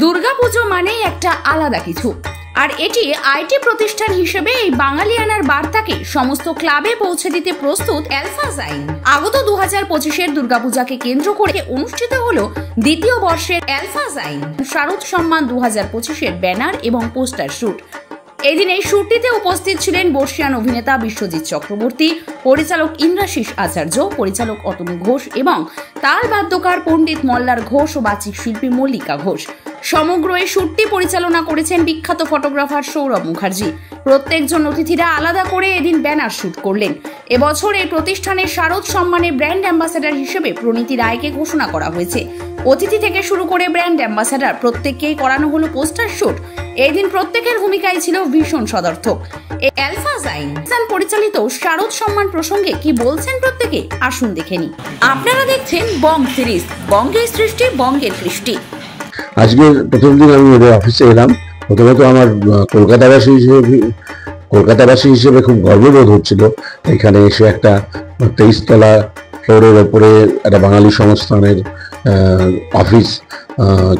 দুর্গাপুজো মানেই একটা আলাদা কিছু, আর এটি আইটি প্রতিষ্ঠান হিসেবে এই বাঙালিয়ানার বার্তাকে সমস্ত ক্লাবে পৌঁছে দিতে প্রস্তুত অ্যালফাজাইন। আগত 2025-এর দুর্গাপূজাকে কেন্দ্র করে অনুষ্ঠিত হলো দ্বিতীয় বর্ষের অ্যালফাজাইন শারদ সম্মান 2025-এর ব্যানার এবং পোস্টার শুট। এদিন এই শুটটিতে উপস্থিত ছিলেন বর্ষিয়ান অভিনেতা বিশ্বজিৎ চক্রবর্তী, পরিচালক ইন্দ্রাশিস আচার্য, পরিচালক অতনু ঘোষ এবং তাল বাদ্যকার পণ্ডিত মল্লার ঘোষ ও বাচিক শিল্পী মল্লিকা ঘোষ। সমগ্র এই শুটটি পরিচালনা করেছেন বিখ্যাত ফটোগ্রাফার সৌরভ মুখার্জি। প্রত্যেকজন অতিথিরা আলাদা করে এদিন ব্যানার শুট করলেন। এবছর এই প্রতিষ্ঠানের শারদ সম্মানে ব্র্যান্ড অ্যাম্বাসেডর হিসেবে প্রণীতি রায়কে ঘোষণা করা হয়েছে। অতিথি থেকে শুরু করে ব্র্যান্ড অ্যাম্বাসেডর প্রত্যেককেই করানো হলো পোস্টার শুট। এই দিন প্রত্যেকের ভূমিকায় ছিল ভীষণ সদর্থক। এই অ্যালফাজাইন পরিচালিত শারদ সম্মান প্রসঙ্গে কি বলছেন প্রত্যেকে, আসুন দেখে নিই। আপনারা দেখছেন বং সিরিজ, বঙ্গের সৃষ্টি বঙ্গের কৃষ্টি। আজকে প্রথম দিন আমি ওদের অফিসে এলাম। প্রথমত আমার কলকাতাবাসী হিসেবে খুব গর্ববোধ হচ্ছিল এখানে এসে একটা 23 তলা ফ্লোরের ওপরে একটা বাঙালি সংস্থানের অফিস,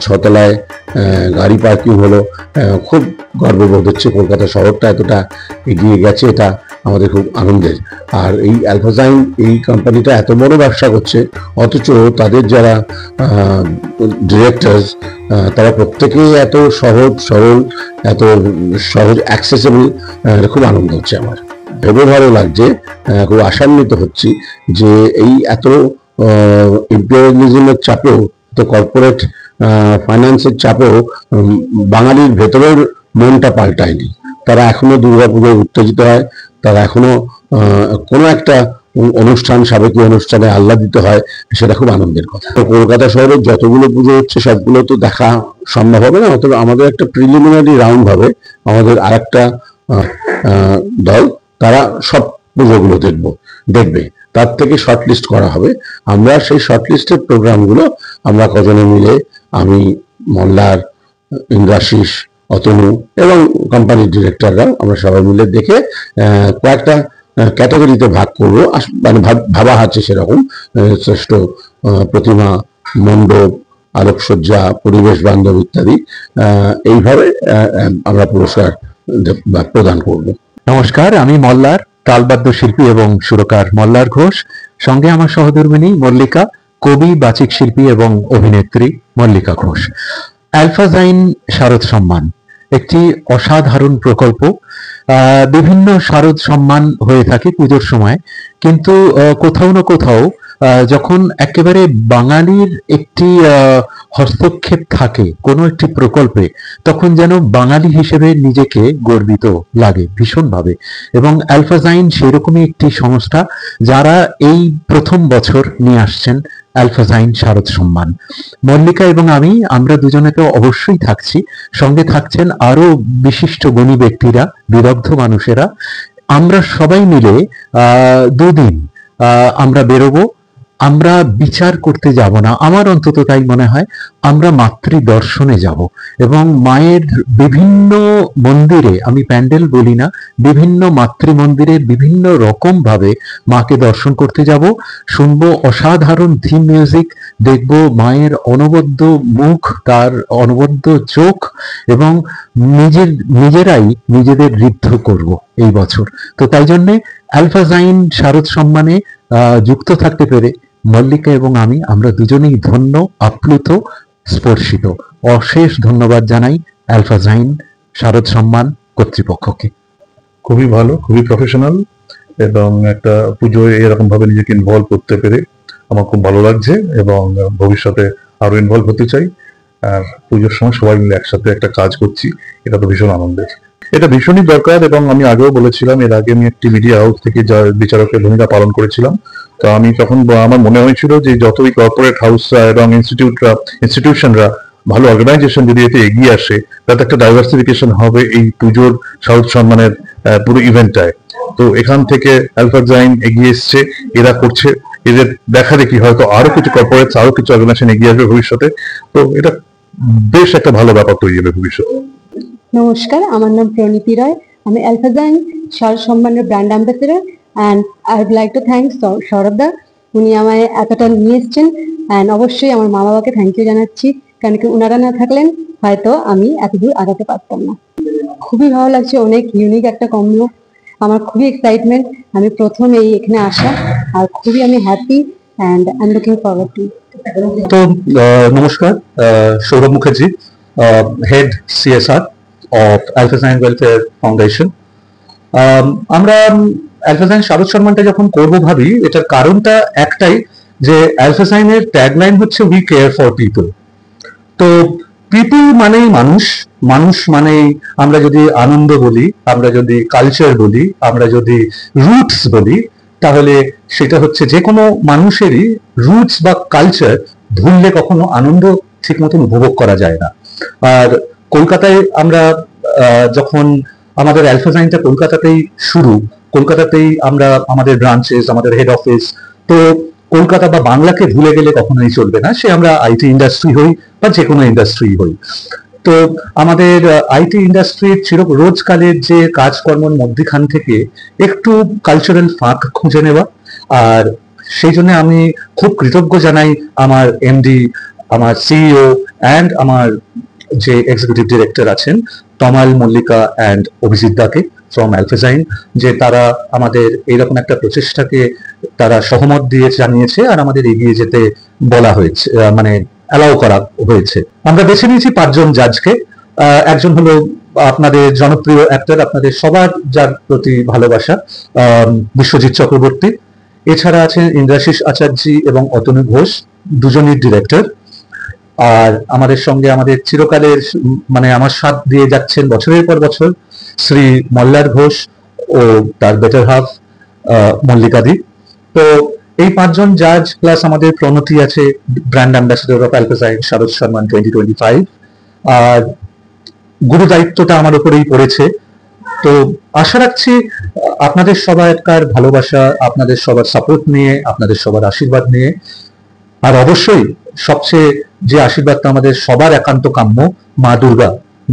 6 তলায় গাড়ি পার্কিং হলো। খুব গর্ববোধ হচ্ছে, কলকাতা শহরটা এতটা এগিয়ে গেছে, এটা আমাদের খুব আনন্দের। আর এই অ্যালফাজাইন এই কোম্পানিটা এত বড় ব্যবসা করছে, অথচ তাদের যারা ডিরেক্টরস তারা প্রত্যেকেই এত সহজ সরল, এত সহজ অ্যাক্সেসেবল। খুব আনন্দ হচ্ছে আমার, ভেবে ভালো লাগছে, খুব আশান্বিত হচ্ছি যে এই এত ইম্পেরিয়ালিজমের চাপেও, তো কর্পোরেট ফাইন্যান্সের চাপেও বাঙালির ভেতরের মনটা পাল্টায়নি। তারা এখনো দুর্গাপুজোয় উত্তেজিত হয়, তারা এখনো কোনো একটা অনুষ্ঠান, সাবেকি অনুষ্ঠানে আহ্লাদিত হয়, সেটা খুব আনন্দের কথা। তো কলকাতা শহরের যতগুলো পুজো হচ্ছে সবগুলো তো দেখা সম্ভব হবে না, অথবা আমাদের একটা প্রিলিমিনারি রাউন্ড হবে, আমাদের আরেকটা দল তারা সব পুজোগুলো দেখবে, তার থেকে শর্টলিস্ট করা হবে। আমরা সেই শর্টলিস্টের প্রোগ্রামগুলো আমরা কজনে মিলে, আমি, মল্লার, ইন্দ্রাশিস, অতনু এবং কোম্পানির ডিরেক্টররা, আমরা সবাই মিলে দেখে কয়েকটা ক্যাটাগরিতে ভাগ করবো। মানে ভাবা আছে সেরকম, শ্রেষ্ঠ প্রতিমা, মণ্ডপ, আলোকসজ্জা, পরিবেশ বান্ধব ইত্যাদি। এইভাবে আমরা পুরস্কার প্রদান করব। নমস্কার, আমি মল্লার, তালবাদ্য শিল্পী এবং সুরকার মল্লার ঘোষ। সঙ্গে আমার সহধর্মিণী মল্লিকা, কবি, বাচিক শিল্পী এবং অভিনেত্রী মল্লিকা ঘোষ। অ্যালফাজাইন শারদ সম্মান একটি অসাধারণ প্রকল্প। বিভিন্ন শারদ সম্মান হয়ে থাকে পুজোর সময়, কিন্তু কোথাও না কোথাও যখন একেবারে বাঙালির একটি হস্তক্ষেপ থাকে কোনো একটি প্রকল্পে, তখন যেন বাঙালি হিসেবে নিজেকে গর্বিত লাগে ভীষণভাবে। এবং অ্যালফাজাইন সেরকমই একটি সংস্থা যারা এই প্রথম বছর নিয়ে আসছেন অ্যালফাজাইন শারদ সম্মান। মল্লিকা এবং আমরা দুজনে তো অবশ্যই থাকছি, সঙ্গে থাকছেন আরো বিশিষ্ট গুণী ব্যক্তিরা, বিদগ্ধ মানুষেরা। আমরা সবাই মিলে 2 দিন আমরা বেরোবো। আমরা বিচার করতে যাব না, আমার অন্তত তাই মনে হয়। আমরা মাতৃ দর্শনে যাব এবং মায়ের বিভিন্ন মন্দিরে, আমি প্যান্ডেল বলি না, বিভিন্ন মাতৃ মন্দিরে বিভিন্ন রকম ভাবে মাকে দর্শন করতে যাব। শুনবো অসাধারণ থিম মিউজিক, দেখবো মায়ের অনবদ্য মুখ, তার অনবদ্য চোখ, এবং নিজেরাই নিজেদের ঋদ্ধ করব এই বছর। তো তাই জন্যে অ্যালফাজাইন শারদ সম্মানে যুক্ত থাকতে পেরে মল্লিকা এবং আমরা দুজনেই ধন্য, আপ্লুত, স্পর্শিত। অশেষ ধন্যবাদ জানাই অ্যালফাজাইন শারদ সম্মান কর্তৃপক্ষকে। খুবই ভালো, খুবই প্রফেশনাল, এবং একটা পুজোয় এরকম ভাবে নিজেকে ইনভলভ করতে পেরে আমার খুব ভালো লাগছে, এবং ভবিষ্যতে আরো ইনভলভ হতে চাই। আর পুজোর সময় সবাই মিলে একসাথে একটা কাজ করছি, এটা তো ভীষণ আনন্দের, এটা ভীষণই দরকার। এবং আমি আগেও বলেছিলাম, এর আগে আমি একটি মিডিয়া হাউস থেকে বিচারকের ভূমিকা পালন করেছিলাম। তো আমি তখন আমার মনে হয়েছিল যে যতই কর্পোরেট হাউসরা এবং ইনস্টিটিউশনরা, ভালো অর্গানাইজেশন যদি এতে এগিয়ে আসে, তাতে একটা ডাইভার্সিফিকেশন হবে এই পুজোর শারদ সম্মানের পুরো ইভেন্টটায়। তো এখান থেকে অ্যালফাজাইন এগিয়ে এসছে, এরা করছে, এদের দেখা দেখি হয়তো আরো কিছু কর্পোরেট, আরো কিছু অর্গানাইজেশন এগিয়ে আসবে ভবিষ্যতে। তো এটা বেশ একটা ভালো ব্যাপার তৈরি হবে ভবিষ্যতে। নমস্কার, আমার নাম প্রণীতি রায়, আমি অ্যালফাজাইন শারদ সম্মানের brand ambassador, and I would like to thank Sourav da, উনি আমায় এতটা নিয়ে এসছেন। অ্যান্ড অবশ্যই আমার মা বাবাকে থ্যাংক ইউ জানাচ্ছি, কারণ কি ওনারা না থাকলেন হয়তো আমি এতদূর আগাতে পারতাম না। খুবই ভালো লাগছে, অনেক ইউনিক একটা কম্বো। আমার খুবই এক্সাইটমেন্ট, আমি প্রথম এখানে আসা, আর খুবই আমি happy and I am looking forward to. তো নমস্কার, Sourav Mukherjee, head CSR of Alfazine welfare foundation. আমরা অ্যালফাজাইন শারদ সম্মানটা যখন করবো ভাবি, এটার কারণটা একটাই যে অ্যালফাজাইনের ট্যাগলাইন হচ্ছে উই কেয়ার ফর পিপল। তো পিপল মানেই মানুষ, মানুষ মানেই আমরা যদি আনন্দ বলি, আমরা যদি কালচার বলি, আমরা যদি রুটস বলি, তাহলে সেটা হচ্ছে যে কোনো মানুষেরই রুটস বা কালচার ভুললে কখনো আনন্দ ঠিক মতন উপভোগ করা যায় না। আর কলকাতায় আমরা যখন আমাদের অ্যালফাজাইনটা কলকাতাতেই শুরু, কলকাতাতেই আমরা আমাদের ব্রাঞ্চেস, আমাদের হেড অফিস, তো কলকাতা বা বাংলাকে ভুলে গেলে কখনোই চলবে না, সে আমরা আইটি ইন্ডাস্ট্রি হই বা যে কোনো ইন্ডাস্ট্রি হই। তো আমাদের আইটি ইন্ডাস্ট্রির রোজকালের যে কাজকর্মের মধ্যখান থেকে একটু কালচারাল ফাঁক খুঁজে নেওয়া, আর সেই জন্য আমি খুব কৃতজ্ঞ জানাই আমার এমডি, আমার সিইও অ্যান্ড আমার যে এক্সিকিউটিভ ডিরেক্টর আছেন তমাল, মল্লিকা অ্যান্ড অভিজিৎ দাকে ফ্রম অ্যালফাজাইন, যে তারা আমাদের এইরকম একটা প্রচেষ্টাকে তারা সহমত দিয়ে জানিয়েছে আর আমাদের এগিয়ে যেতে বলা হয়েছে, মানে অ্যালাউ করা হয়েছে। আমরা বেছে নিয়েছি 5 জন জাজকে। একজন হলো আপনাদের জনপ্রিয় অ্যাক্টর, আপনাদের সবার যার প্রতি ভালোবাসা, বিশ্বজিৎ চক্রবর্তী। এছাড়া আছেন ইন্দ্রাশিস আচার্যি এবং অতনু ঘোষ, দুজনই ডিরেক্টর। আর আমাদের সঙ্গে আমাদের চিরকালের মানে আমার সাথ দিয়ে যাচ্ছেন বছরের পর বছর শ্রী মল্লার ঘোষ ও তার বেটার হাফ মল্লিকাদি। তো এই 5 জন জাজ প্লাস আমাদের প্রণতি আছে, ব্র্যান্ড অ্যাম্বাসেডর অফ অ্যালফাজাইন শারদ সম্মান 2025। আর গুরু দায়িত্বটা আমার উপরেই পড়েছে। তো আশা রাখছি আপনাদের সবাইকার ভালোবাসা, আপনাদের সবার সাপোর্ট নিয়ে, আপনাদের সবার আশীর্বাদ নিয়ে, আর অবশ্যই সবচেয়ে যে আশীর্বাদটা আমাদের সবার একান্ত কাম্য,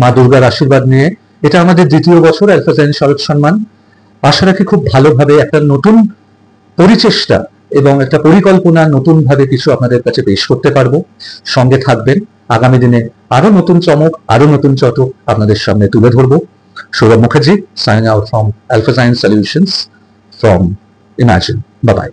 মা দুর্গার আশীর্বাদ নিয়ে। এটা আমাদের 2য় বছর অ্যালফাজাইন শারদ সম্মান। আশা রাখি খুব ভালোভাবে একটা নতুন পরিচেষ্টা এবং একটা পরিকল্পনা নতুন ভাবে কিছু আপনাদের কাছে পেশ করতে পারবো। সঙ্গে থাকবেন, আগামী দিনে আরো নতুন চমক, আরো নতুন চটক আপনাদের সামনে তুলে ধরবো। Sourav Mukherjee, signing out from Alfazine solutions from Imagine. Bye by.